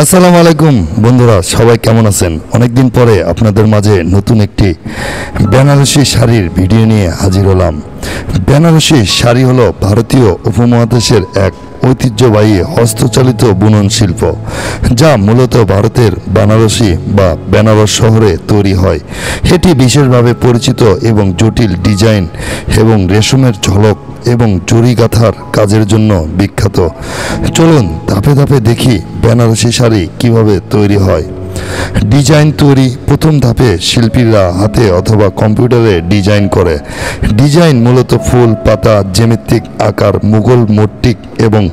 আসসালামু আলাইকুম বন্ধুরা, সবাই কেমন আছেন? অনেকদিন পরে আপনাদের মাঝে নতুন একটি বেনারসি শাড়ির ভিডিও নিয়ে হাজির হলাম। বেনারসি শাড়ি হলো ভারতীয় উপমহাদেশের এক ঐতিহ্যবাহী হস্তচালিত বুনন শিল্প, যা মূলত ভারতের বানারসি বা বেনারস শহরে তৈরি হয়। এটি বিশেষভাবে পরিচিত এবং জটিল ডিজাইন এবং রেশমের ঝলক এবং জরি গাঁথার কাজের জন্য বিখ্যাত। চলুন ধাপে ধাপে দেখি বেনারসি শাড়ি কিভাবে তৈরি হয়। ডিজাইন তৈরি। প্রথম ধাপে শিল্পীরা হাতে অথবা কম্পিউটারে ডিজাইন করে। ডিজাইন মূলত ফুল, পাতা, জ্যামিতিক আকার, মুঘল মূর্তিক এবং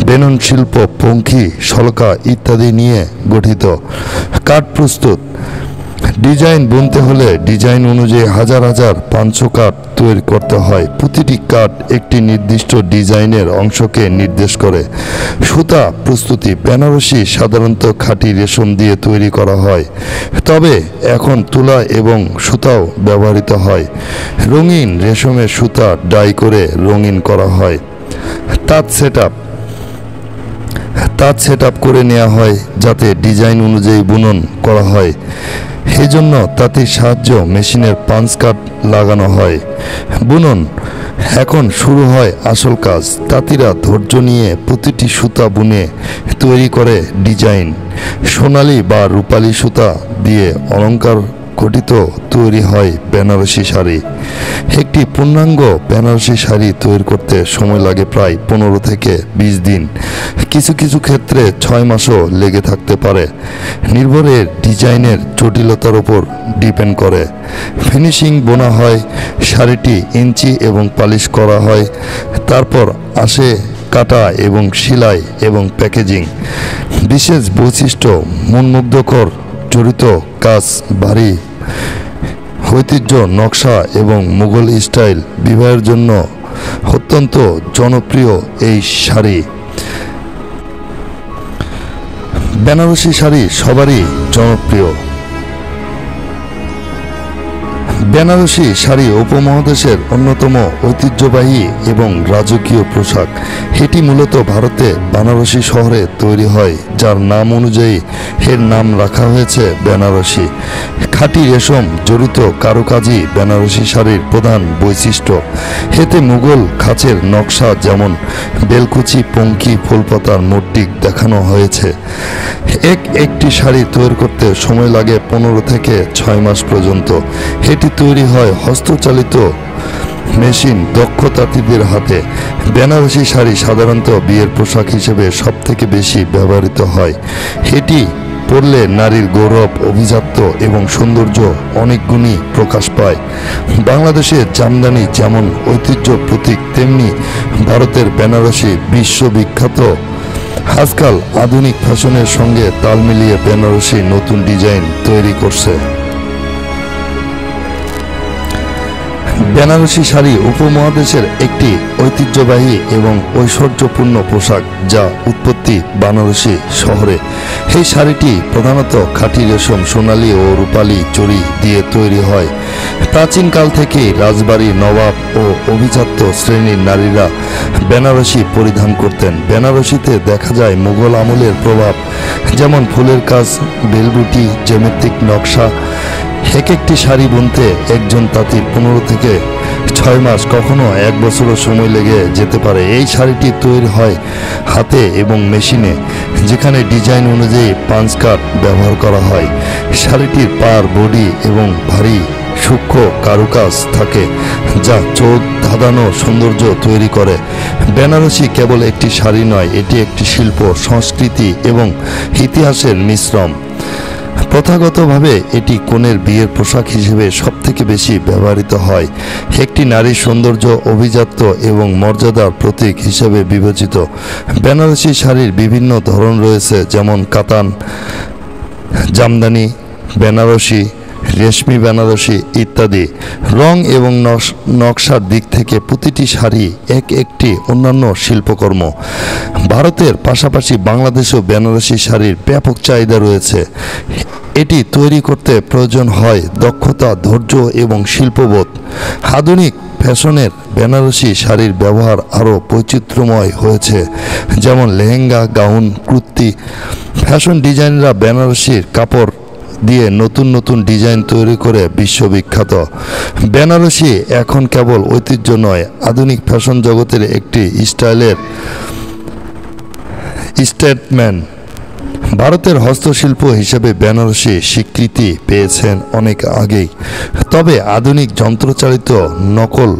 বেনন শিল্প, পঙ্খী, শলকা ইত্যাদি নিয়ে গঠিত। কাঠ প্রস্তুত। ডিজাইন বুনতে হলে ডিজাইন অনুযায়ী হাজার হাজার 500 কাঠ তৈরি করতে হয়। প্রতিটি কাঠ একটি নির্দিষ্ট ডিজাইনের অংশকে নির্দেশ করে। সুতা প্রস্তুতি। বেনারসি সাধারণত খাঁটি রেশম দিয়ে তৈরি করা হয়, তবে এখন তুলা এবং সুতাও ব্যবহৃত হয়। রঙিন রেশমের সুতা ডাই করে রঙিন করা হয়। তাঁত সেট আপ করে নেওয়া হয় যাতে ডিজাইন অনুযায়ী বুনন করা হয়। এজন্য তাঁতির সাহায্য মেশিনের পাঞ্চ কাট লাগানো হয়। বুনন। এখন শুরু হয় আসল কাজ। তাঁতিরা ধৈর্য নিয়ে প্রতিটি সুতা বুনে তৈরি করে ডিজাইন। সোনালি বা রূপালি সুতা দিয়ে অলংকার গঠিত তৈরি হয় বেনারসি শাড়ি। একটি পূর্ণাঙ্গ বেনারসি শাড়ি তৈরি করতে সময় লাগে প্রায় 15 থেকে 20 দিন। কিছু কিছু ক্ষেত্রে 6 মাসও লেগে থাকতে পারে, নির্ভরের ডিজাইনের জটিলতার উপর ডিপেন্ড করে। ফিনিশিং। বোনা হয়, শাড়িটি ইঞ্চি এবং পালিশ করা হয়। তারপর আসে কাটা এবং সেলাই এবং প্যাকেজিং। বিশেষ বৈশিষ্ট্য: মনমুগ্ধকর জড়িত কাজ, ভারী ঐতিহ্য, নকশা এবং মুঘল স্টাইল বিবাহের জন্য অত্যন্ত জনপ্রিয় এই শাড়ি। বেনারসি শাড়ি সবারই জনপ্রিয়। বেনারসি শাড়ি উপমহাদেশের অন্যতম ঐতিহ্যবাহী এবং রাজকীয় পোশাক। এটি মূলত ভারতে বানারসি শহরে তৈরি হয়, যার নাম অনুযায়ী এর নাম রাখা হয়েছে বেনারসি। খাঁটি রেশম জড়িত কারুকাজই বেনারসি শাড়ির প্রধান বৈশিষ্ট্য। এতে মুঘল খাঁচের নকশা যেমন বেলকুচি, পঙ্খী, ফুলপাতার মূর্তিক দেখানো হয়েছে। একটি শাড়ি তৈরি করতে সময় লাগে 15 থেকে 6 মাস পর্যন্ত। এটি তৈরি হয় হস্তচালিত মেশিন দক্ষ তাঁতিদের হাতে। বেনারসি শাড়ি সাধারণত বিয়ের পোশাক হিসেবে সবথেকে বেশি ব্যবহৃত হয়। এটি পরলে নারীর গৌরব, অভিজাত্য এবং সৌন্দর্য অনেক গুণই প্রকাশ পায়। বাংলাদেশের জামদানি যেমন ঐতিহ্য প্রতীক, তেমনি ভারতের বেনারসি বিশ্ববিখ্যাত। আজকাল আধুনিক ফ্যাশনের সঙ্গে তাল মিলিয়ে বেনারসি নতুন ডিজাইন তৈরি করছে। বেনারসি শাড়ি উপমহাদেশের একটি ঐতিহ্যবাহী এবং ঐশ্বর্যপূর্ণ পোশাক, যা উৎপত্তি বানারসি শহরে। এই শাড়িটি প্রধানত খাঁটি রেশম, সোনালী ও রূপালী জরি দিয়ে তৈরি হয়। প্রাচীনকাল থেকেই রাজবাড়ি, নবাব ও অভিজাত্য শ্রেণীর নারীরা বেনারসি পরিধান করতেন। বেনারসিতে দেখা যায় মুঘল আমলের প্রভাব, যেমন ফুলের কাজ, বেলবুটি, জ্যামিতিক নকশা। একটি শাড়ি বুনতে একজন তাঁতির 15 থেকে 6 মাস, কখনো 1 বছরও সময় লেগে যেতে পারে। এই শাড়িটি তৈরি হয় হাতে এবং মেশিনে, যেখানে ডিজাইন অনুযায়ী পাঞ্চ কাট ব্যবহার করা হয়। শাড়িটির পাড়, বডি এবং ভারী সূক্ষ্ম কারুকাজ থাকে, যা চোখ ধাঁধানো সৌন্দর্য তৈরি করে। বেনারসি কেবল একটি শাড়ি নয়, এটি একটি শিল্প, সংস্কৃতি এবং ইতিহাসের মিশ্রণ। প্রথাগতভাবে এটি কনের বিয়ের পোশাক হিসেবে সবথেকে বেশি ব্যবহৃত হয়। একটি নারীর সৌন্দর্য, অভিজাত্য এবং মর্যাদার প্রতীক হিসেবে বিবেচিত। বেনারসি শাড়ির বিভিন্ন ধরন রয়েছে, যেমন কাতান, জামদানি বেনারসি, রেশমি বেনারসি ইত্যাদি। রং এবং নকশার দিক থেকে প্রতিটি শাড়ি একটি অন্যান্য শিল্পকর্ম। ভারতের পাশাপাশি বাংলাদেশেও বেনারসি শাড়ির ব্যাপক চাহিদা রয়েছে। এটি তৈরি করতে প্রয়োজন হয় দক্ষতা, ধৈর্য এবং শিল্পবোধ। আধুনিক ফ্যাশনের বেনারসি শাড়ির ব্যবহার আরও বৈচিত্র্যময় হয়েছে, যেমন লেহেঙ্গা, গাউন, কুর্তি। ফ্যাশন ডিজাইনাররা বেনারসির কাপড় দিয়ে নতুন নতুন ডিজাইন তৈরি করে বিশ্ববিখ্যাত। বেনারসি এখন কেবল ঐতিহ্য নয়, আধুনিক ফ্যাশন জগতের একটি স্টাইলের স্টেটমেন্ট। ভারতের হস্তশিল্প হিসেবে বেনারসি স্বীকৃতি পেয়েছেন অনেক আগেই, তবে আধুনিক যন্ত্রচালিত নকল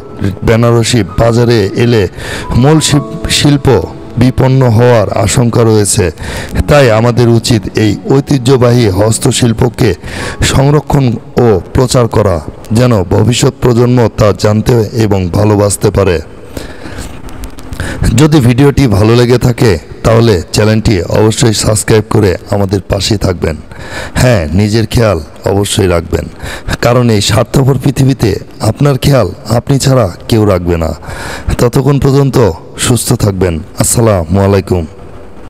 বেনারসি বাজারে এলে মূল শিল্প বিপন্ন হওয়ার আশঙ্কা রয়েছে। তাই আমাদের উচিত এই ঐতিহ্যবাহী হস্তশিল্পকে সংরক্ষণ ও প্রচার করা, যেন ভবিষ্যৎ প্রজন্ম তা জানতে এবং ভালোবাসতে পারে। যদি ভিডিওটি ভালো লেগে থাকে তাহলে চ্যানেলটি অবশ্যই সাবস্ক্রাইব করে আমাদের পাশে থাকবেন। হ্যাঁ, নিজের খেয়াল অবশ্যই রাখবেন, কারণ এই স্বার্থপর পৃথিবীতে আপনার খেয়াল আপনি ছাড়া কেউ রাখবে না। ততক্ষণ পর্যন্ত সুস্থ থাকবেন। আসসালামু আলাইকুম।